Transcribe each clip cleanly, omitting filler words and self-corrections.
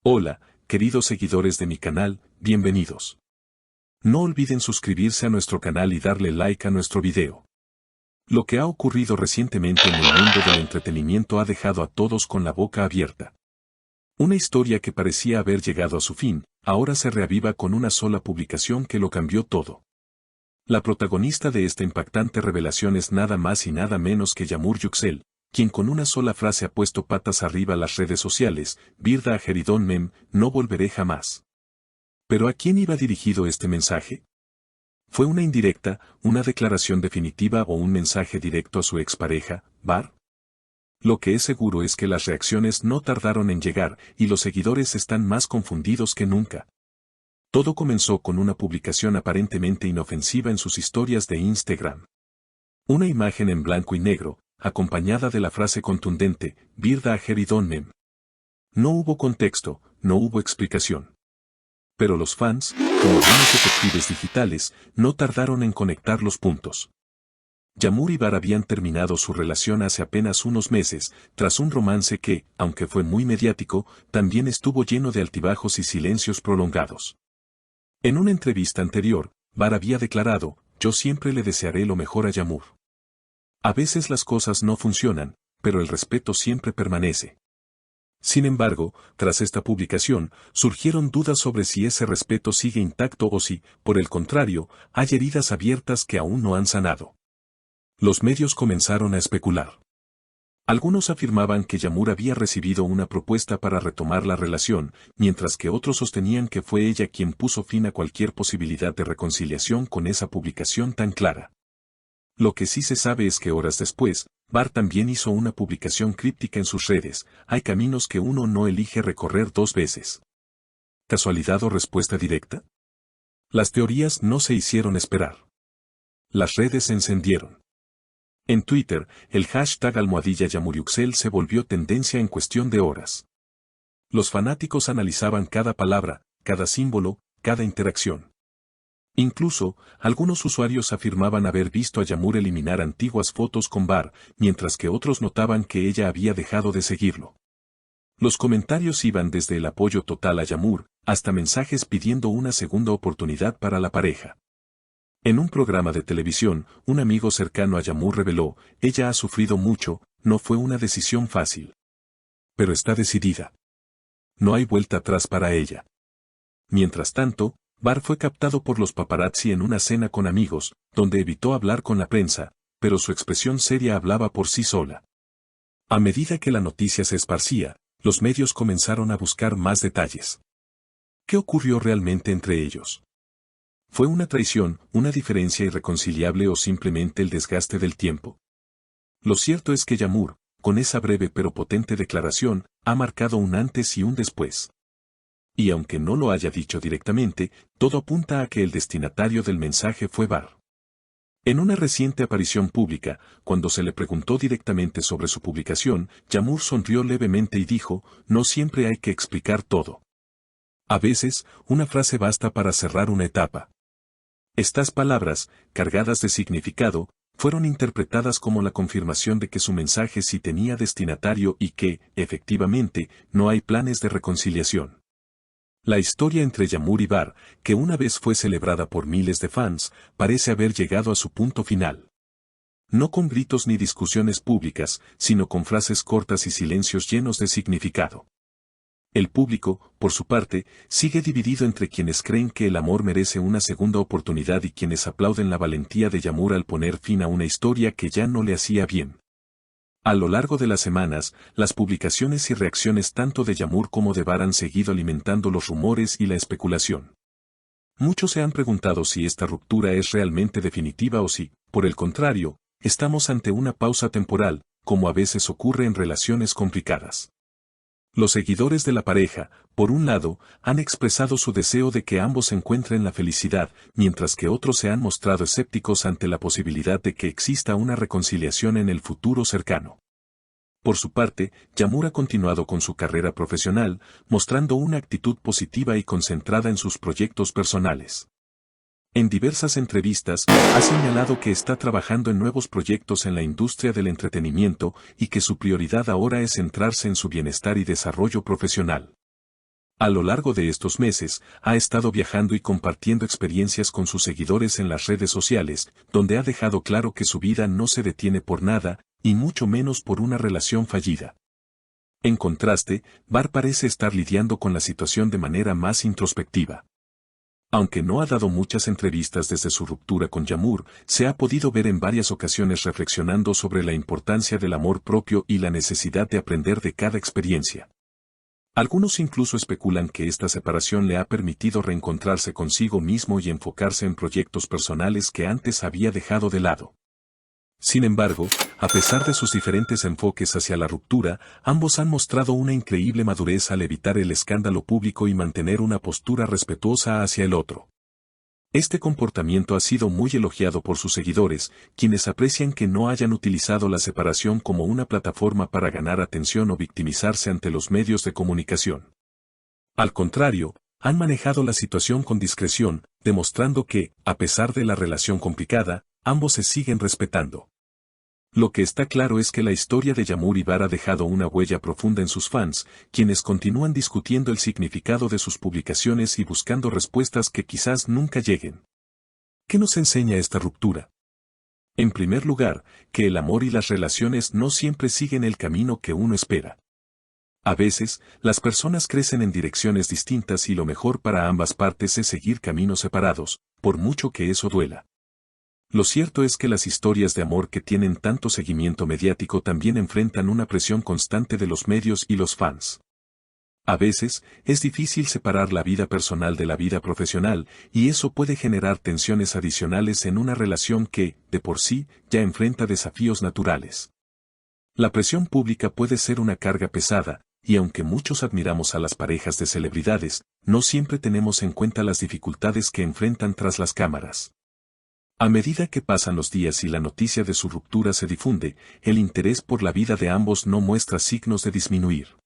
Hola, queridos seguidores de mi canal, bienvenidos. No olviden suscribirse a nuestro canal y darle like a nuestro video. Lo que ha ocurrido recientemente en el mundo del entretenimiento ha dejado a todos con la boca abierta. Una historia que parecía haber llegado a su fin, ahora se reaviva con una sola publicación que lo cambió todo. La protagonista de esta impactante revelación es nada más y nada menos que Yamur Yüksel, quien con una sola frase ha puesto patas arriba las redes sociales: "Birda Ajeridon Mem, no volveré jamás". ¿Pero a quién iba dirigido este mensaje? ¿Fue una indirecta, una declaración definitiva o un mensaje directo a su expareja, Bar? Lo que es seguro es que las reacciones no tardaron en llegar y los seguidores están más confundidos que nunca. Todo comenzó con una publicación aparentemente inofensiva en sus historias de Instagram. Una imagen en blanco y negro, acompañada de la frase contundente, "Birda Ajeridon Mem". No hubo contexto, no hubo explicación. Pero los fans, como buenos detectives digitales, no tardaron en conectar los puntos. Yamur y Bar habían terminado su relación hace apenas unos meses, tras un romance que, aunque fue muy mediático, también estuvo lleno de altibajos y silencios prolongados. En una entrevista anterior, Bar había declarado: "Yo siempre le desearé lo mejor a Yamur. A veces las cosas no funcionan, pero el respeto siempre permanece". Sin embargo, tras esta publicación, surgieron dudas sobre si ese respeto sigue intacto o si, por el contrario, hay heridas abiertas que aún no han sanado. Los medios comenzaron a especular. Algunos afirmaban que Yamur había recibido una propuesta para retomar la relación, mientras que otros sostenían que fue ella quien puso fin a cualquier posibilidad de reconciliación con esa publicación tan clara. Lo que sí se sabe es que horas después, Bar también hizo una publicación críptica en sus redes: "Hay caminos que uno no elige recorrer dos veces". ¿Casualidad o respuesta directa? Las teorías no se hicieron esperar. Las redes se encendieron. En Twitter, el hashtag #YamurYüksel se volvió tendencia en cuestión de horas. Los fanáticos analizaban cada palabra, cada símbolo, cada interacción. Incluso, algunos usuarios afirmaban haber visto a Yamur eliminar antiguas fotos con Bar, mientras que otros notaban que ella había dejado de seguirlo. Los comentarios iban desde el apoyo total a Yamur, hasta mensajes pidiendo una segunda oportunidad para la pareja. En un programa de televisión, un amigo cercano a Yamur reveló: "Ella ha sufrido mucho, no fue una decisión fácil. Pero está decidida. No hay vuelta atrás para ella". Mientras tanto, Bar fue captado por los paparazzi en una cena con amigos, donde evitó hablar con la prensa, pero su expresión seria hablaba por sí sola. A medida que la noticia se esparcía, los medios comenzaron a buscar más detalles. ¿Qué ocurrió realmente entre ellos? ¿Fue una traición, una diferencia irreconciliable o simplemente el desgaste del tiempo? Lo cierto es que Yamur, con esa breve pero potente declaración, ha marcado un antes y un después. Y aunque no lo haya dicho directamente, todo apunta a que el destinatario del mensaje fue Bar. En una reciente aparición pública, cuando se le preguntó directamente sobre su publicación, Yamur sonrió levemente y dijo: "No siempre hay que explicar todo. A veces, una frase basta para cerrar una etapa". Estas palabras, cargadas de significado, fueron interpretadas como la confirmación de que su mensaje sí tenía destinatario y que, efectivamente, no hay planes de reconciliación. La historia entre Yamur y Bar, que una vez fue celebrada por miles de fans, parece haber llegado a su punto final. No con gritos ni discusiones públicas, sino con frases cortas y silencios llenos de significado. El público, por su parte, sigue dividido entre quienes creen que el amor merece una segunda oportunidad y quienes aplauden la valentía de Yamur al poner fin a una historia que ya no le hacía bien. A lo largo de las semanas, las publicaciones y reacciones tanto de Yamur como de Bar han seguido alimentando los rumores y la especulación. Muchos se han preguntado si esta ruptura es realmente definitiva o si, por el contrario, estamos ante una pausa temporal, como a veces ocurre en relaciones complicadas. Los seguidores de la pareja, por un lado, han expresado su deseo de que ambos encuentren la felicidad, mientras que otros se han mostrado escépticos ante la posibilidad de que exista una reconciliación en el futuro cercano. Por su parte, Yamur ha continuado con su carrera profesional, mostrando una actitud positiva y concentrada en sus proyectos personales. En diversas entrevistas, ha señalado que está trabajando en nuevos proyectos en la industria del entretenimiento y que su prioridad ahora es centrarse en su bienestar y desarrollo profesional. A lo largo de estos meses, ha estado viajando y compartiendo experiencias con sus seguidores en las redes sociales, donde ha dejado claro que su vida no se detiene por nada, y mucho menos por una relación fallida. En contraste, Bar parece estar lidiando con la situación de manera más introspectiva. Aunque no ha dado muchas entrevistas desde su ruptura con Yamur, se ha podido ver en varias ocasiones reflexionando sobre la importancia del amor propio y la necesidad de aprender de cada experiencia. Algunos incluso especulan que esta separación le ha permitido reencontrarse consigo mismo y enfocarse en proyectos personales que antes había dejado de lado. Sin embargo, a pesar de sus diferentes enfoques hacia la ruptura, ambos han mostrado una increíble madurez al evitar el escándalo público y mantener una postura respetuosa hacia el otro. Este comportamiento ha sido muy elogiado por sus seguidores, quienes aprecian que no hayan utilizado la separación como una plataforma para ganar atención o victimizarse ante los medios de comunicación. Al contrario, han manejado la situación con discreción, demostrando que, a pesar de la relación complicada, ambos se siguen respetando. Lo que está claro es que la historia de Yamur y Bar ha dejado una huella profunda en sus fans, quienes continúan discutiendo el significado de sus publicaciones y buscando respuestas que quizás nunca lleguen. ¿Qué nos enseña esta ruptura? En primer lugar, que el amor y las relaciones no siempre siguen el camino que uno espera. A veces, las personas crecen en direcciones distintas y lo mejor para ambas partes es seguir caminos separados, por mucho que eso duela. Lo cierto es que las historias de amor que tienen tanto seguimiento mediático también enfrentan una presión constante de los medios y los fans. A veces, es difícil separar la vida personal de la vida profesional, y eso puede generar tensiones adicionales en una relación que, de por sí, ya enfrenta desafíos naturales. La presión pública puede ser una carga pesada, y aunque muchos admiramos a las parejas de celebridades, no siempre tenemos en cuenta las dificultades que enfrentan tras las cámaras. A medida que pasan los días y la noticia de su ruptura se difunde, el interés por la vida de ambos no muestra signos de disminuir.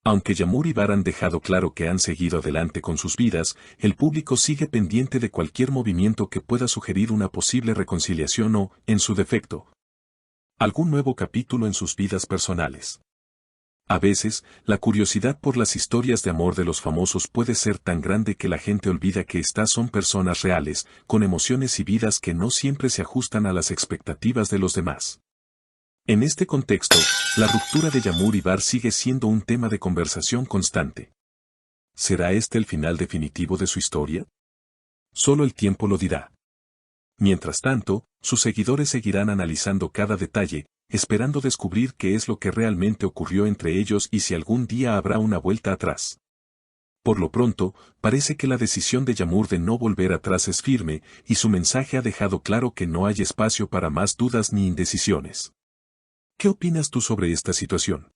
Aunque Yamur y Bar han dejado claro que han seguido adelante con sus vidas, el público sigue pendiente de cualquier movimiento que pueda sugerir una posible reconciliación o, en su defecto, algún nuevo capítulo en sus vidas personales. A veces, la curiosidad por las historias de amor de los famosos puede ser tan grande que la gente olvida que estas son personas reales, con emociones y vidas que no siempre se ajustan a las expectativas de los demás. En este contexto, la ruptura de Yamur y Bar sigue siendo un tema de conversación constante. ¿Será este el final definitivo de su historia? Solo el tiempo lo dirá. Mientras tanto, sus seguidores seguirán analizando cada detalle, esperando descubrir qué es lo que realmente ocurrió entre ellos y si algún día habrá una vuelta atrás. Por lo pronto, parece que la decisión de Yamur de no volver atrás es firme, y su mensaje ha dejado claro que no hay espacio para más dudas ni indecisiones. ¿Qué opinas tú sobre esta situación?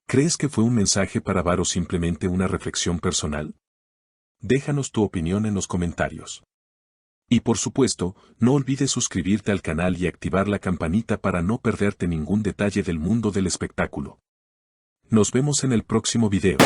¿Crees que fue un mensaje para Bar o simplemente una reflexión personal? Déjanos tu opinión en los comentarios. Y por supuesto, no olvides suscribirte al canal y activar la campanita para no perderte ningún detalle del mundo del espectáculo. Nos vemos en el próximo video.